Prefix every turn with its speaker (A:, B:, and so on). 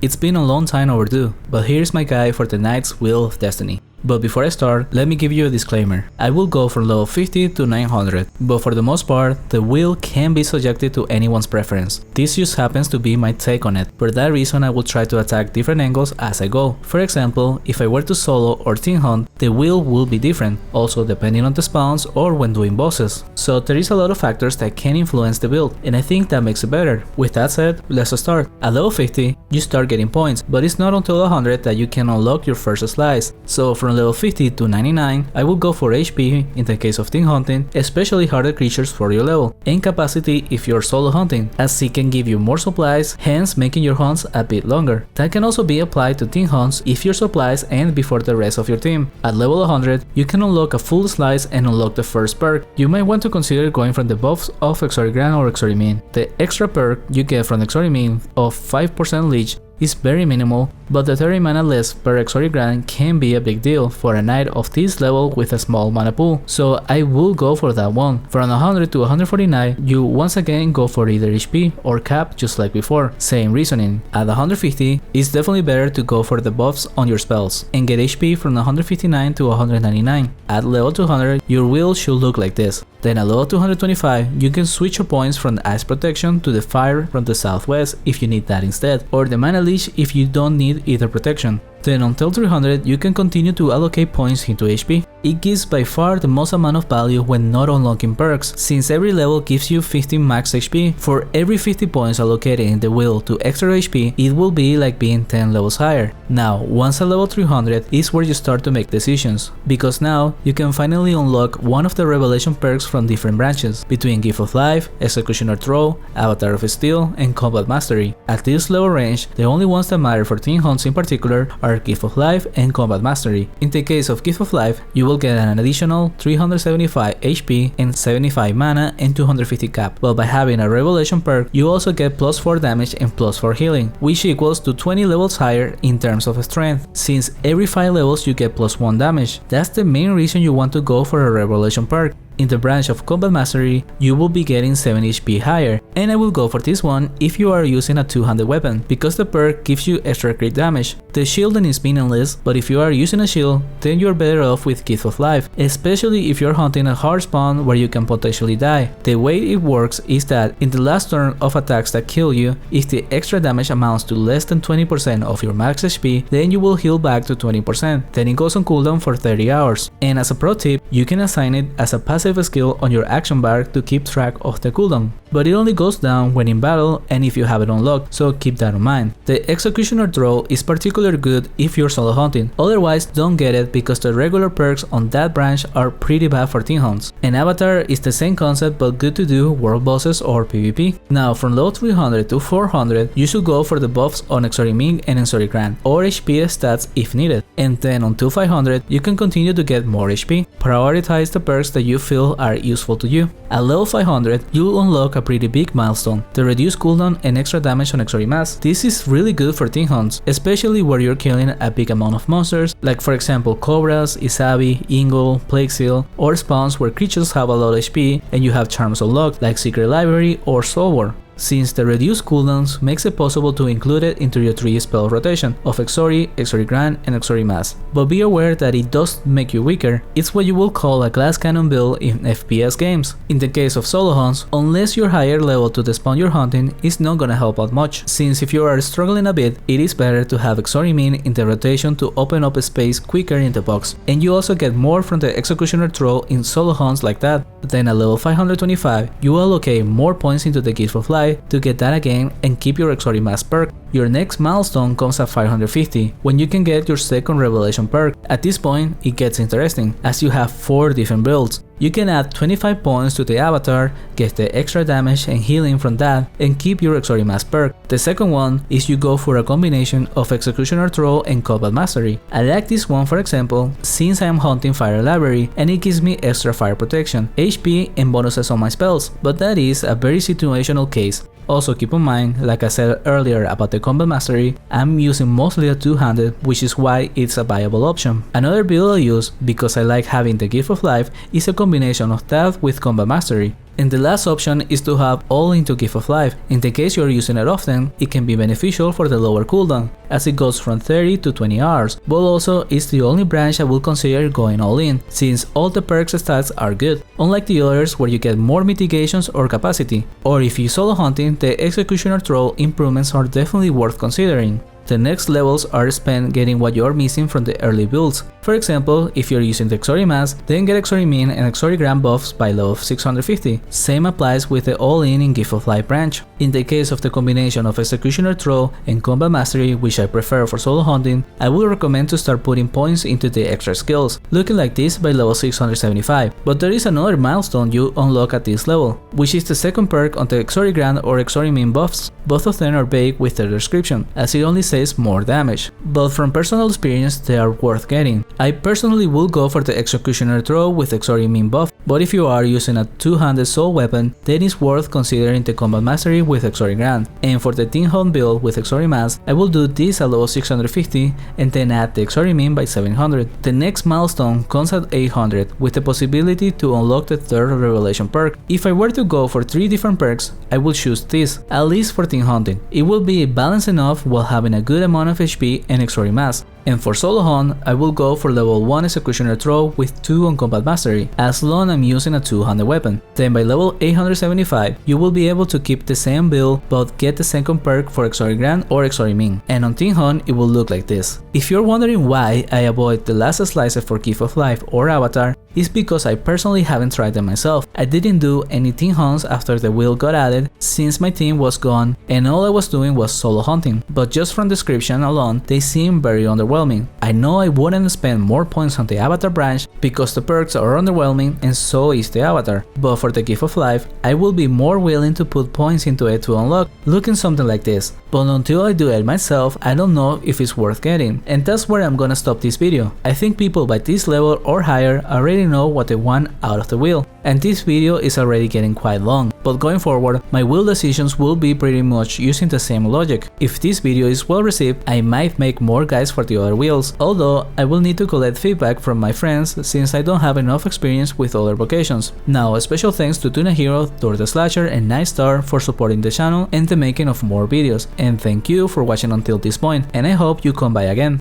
A: It's been a long time overdue, but here's my guide for the Knight's Wheel of Destiny. But before I start, let me give you a disclaimer. I will go from level 50 to 900, but for the most part, the wheel can be subjected to anyone's preference. This just happens to be my take on it. For that reason, I will try to attack different angles as I go. For example, if I were to solo or team hunt, the wheel will be different, also depending on the spawns or when doing bosses. So there is a lot of factors that can influence the build, and I think that makes it better. With that said, let's start. At level 50, you start getting points, but it's not until 100 that you can unlock your first slice. So from level 50 to 99, I will go for HP in the case of team hunting, especially harder creatures for your level, and capacity if you're solo hunting, as it can give you more supplies, hence making your hunts a bit longer. That can also be applied to team hunts if your supplies end before the rest of your team. At level 100, you can unlock a full slice and unlock the first perk. You might want to consider going from the buffs of Exotic or Exotic. The extra perk you get from Exotic of 5% leech is very minimal, but the 30 mana less per Exotic can be a big deal for a knight of this level with a small mana pool, so I will go for that one. From 100 to 149, you once again go for either HP or cap just like before, same reasoning. At 150, it's definitely better to go for the buffs on your spells and get HP from 159 to 199. At level 200, your wheel should look like this. Then at level 225, you can switch your points from the Ice Protection to the Fire from the Southwest if you need that instead, or the Mana Leash if you don't need either protection. Then until 300, you can continue to allocate points into HP. It gives by far the most amount of value when not unlocking perks, since every level gives you 15 max HP. For every 50 points allocated in the wheel to extra HP, it will be like being 10 levels higher. Now, once at level 300 is where you start to make decisions, because now you can finally unlock one of the revelation perks from different branches, between Gift of Life, Executioner Throw, Avatar of Steel, and Combat Mastery. At this level range, the only ones that matter for team hunts in particular are Gift of Life and Combat Mastery. In the case of Gift of Life, you will get an additional 375 HP and 75 mana and 250 cap, while by having a Revelation perk, you also get plus 4 damage and plus 4 healing, which equals to 20 levels higher in terms of strength, since every 5 levels you get plus 1 damage. That's the main reason you want to go for a Revelation perk. In the branch of Combat Mastery, you will be getting 7 HP higher, and I will go for this one if you are using a two-handed weapon, because the perk gives you extra crit damage. The shielding is meaningless, but if you are using a shield, then you're better off with Gift of Life, especially if you're hunting a hard spawn where you can potentially die. The way it works is that in the last turn of attacks that kill you, if the extra damage amounts to less than 20% of your max HP, then you will heal back to 20%, then it goes on cooldown for 30 hours. And as a pro tip, you can assign it as a passive skill on your action bar to keep track of the cooldown, but it only goes down when in battle and if you have it unlocked, so keep that in mind. The Executioner Throw is particularly good if you're solo hunting, otherwise don't get it because the regular perks on that branch are pretty bad for team hunts. And Avatar is the same concept but good to do world bosses or PvP. Now from level 300 to 400, you should go for the buffs on Exotic and Exotic or HP stats if needed, and then until 500 you can continue to get more HP. Prioritize the perks that you feel are useful to you. At level 500, you'll unlock a pretty big milestone, the reduced cooldown and extra damage on Exotic Mass. This is really good for team hunts, especially where you're killing a big amount of monsters, like for example Cobras, Isabi, Ingle, Plague Seal, or spawns where creatures have a lot of HP and you have charms unlocked, like Secret Library or Soul War, since the reduced cooldowns makes it possible to include it into your 3 spell rotation of Exotic, Exotic Grand, and Exotic Mass. But be aware that it does make you weaker. It's what you will call a glass cannon build in FPS games. In the case of solo hunts, unless you're higher level to the spawn you're hunting, it's not gonna help out much, since if you are struggling a bit, it is better to have Exotic in the rotation to open up a space quicker in the box, and you also get more from the Executioner Throw in solo hunts like that. Then at level 525, you allocate more points into the Gift of Life to get that again and keep your Exotic Mass perk. Your next milestone comes at 550, when you can get your second Revelation perk. At this point, it gets interesting, as you have 4 different builds. You can add 25 points to the Avatar, get the extra damage and healing from that, and keep your Exotic Mass perk. The second one is you go for a combination of Executioner Throw and Combat Mastery. I like this one for example, since I am hunting Fire Library and it gives me extra fire protection, HP and bonuses on my spells, but that is a very situational case. Also keep in mind, like I said earlier about the Combat Mastery, I'm using mostly a two-handed, which is why it's a viable option. Another build I use, because I like having the Gift of Life, is a combination of that with Combat Mastery. And the last option is to have all into Gift of Life. In the case you're using it often, it can be beneficial for the lower cooldown, as it goes from 30 to 20 hours, but also it's the only branch I will consider going all in, since all the perks stats are good, unlike the others where you get more mitigations or capacity. Or if you solo hunting, the Executioner Throw improvements are definitely worth considering. The next levels are spent getting what you're missing from the early builds. For example, if you're using the Exori Mass, then get Exori Min and Exori Grand buffs by level 650. Same applies with the all-in in Gift of Life branch. In the case of the combination of Executioner Throw and Combat Mastery, which I prefer for solo hunting, I would recommend to start putting points into the extra skills, looking like this by level 675. But there is another milestone you unlock at this level, which is the second perk on the Exori Grand or Exori Min buffs. Both of them are vague with their description, as it only says more damage, but from personal experience they are worth getting. I personally will go for the Executioner Throw with Exori Min buff, but if you are using a two-handed soul weapon, then it's worth considering the Combat Mastery with Exori Grand. And for the Tin Hunt build with Exori Mass, I will do this at level 650 and then add the Exori Min by 700. The next milestone comes at 800 with the possibility to unlock the third revelation perk. If I were to go for 3 different perks, I will choose this, at least for Tin Hunting. It will be balanced enough while having a good amount of HP and Exori Mass. And for solo hunt, I will go for level 1 Executioner Throw with 2 on Combat Mastery, as long as I'm using a two-handed weapon. Then by level 875, you will be able to keep the same build but get the second perk for Exori Grand or Exori Min. And on Tin Hunt, it will look like this. If you're wondering why I avoid the last slices for Gift of Life or Avatar, it's because I personally haven't tried them myself. I didn't do any Tin Hunts after the wheel got added since my team was gone and all I was doing was solo hunting, but just from description alone, they seem very underwhelming. I know I wouldn't spend more points on the Avatar branch because the perks are underwhelming and so is the Avatar, but for the Gift of Life, I will be more willing to put points into it to unlock, looking something like this. But until I do it myself, I don't know if it's worth getting, and that's where I'm gonna stop this video. I think people by this level or higher already know what they want out of the wheel, and this video is already getting quite long, but going forward, my wheel decisions will be pretty much using the same logic. If this video is well received, I might make more guides for the other wheels, although I will need to collect feedback from my friends since I don't have enough experience with other vocations. Now, a special thanks to Tuna Hero, Dor the Slasher and Night Star for supporting the channel and the making of more videos, and thank you for watching until this point, and I hope you come by again.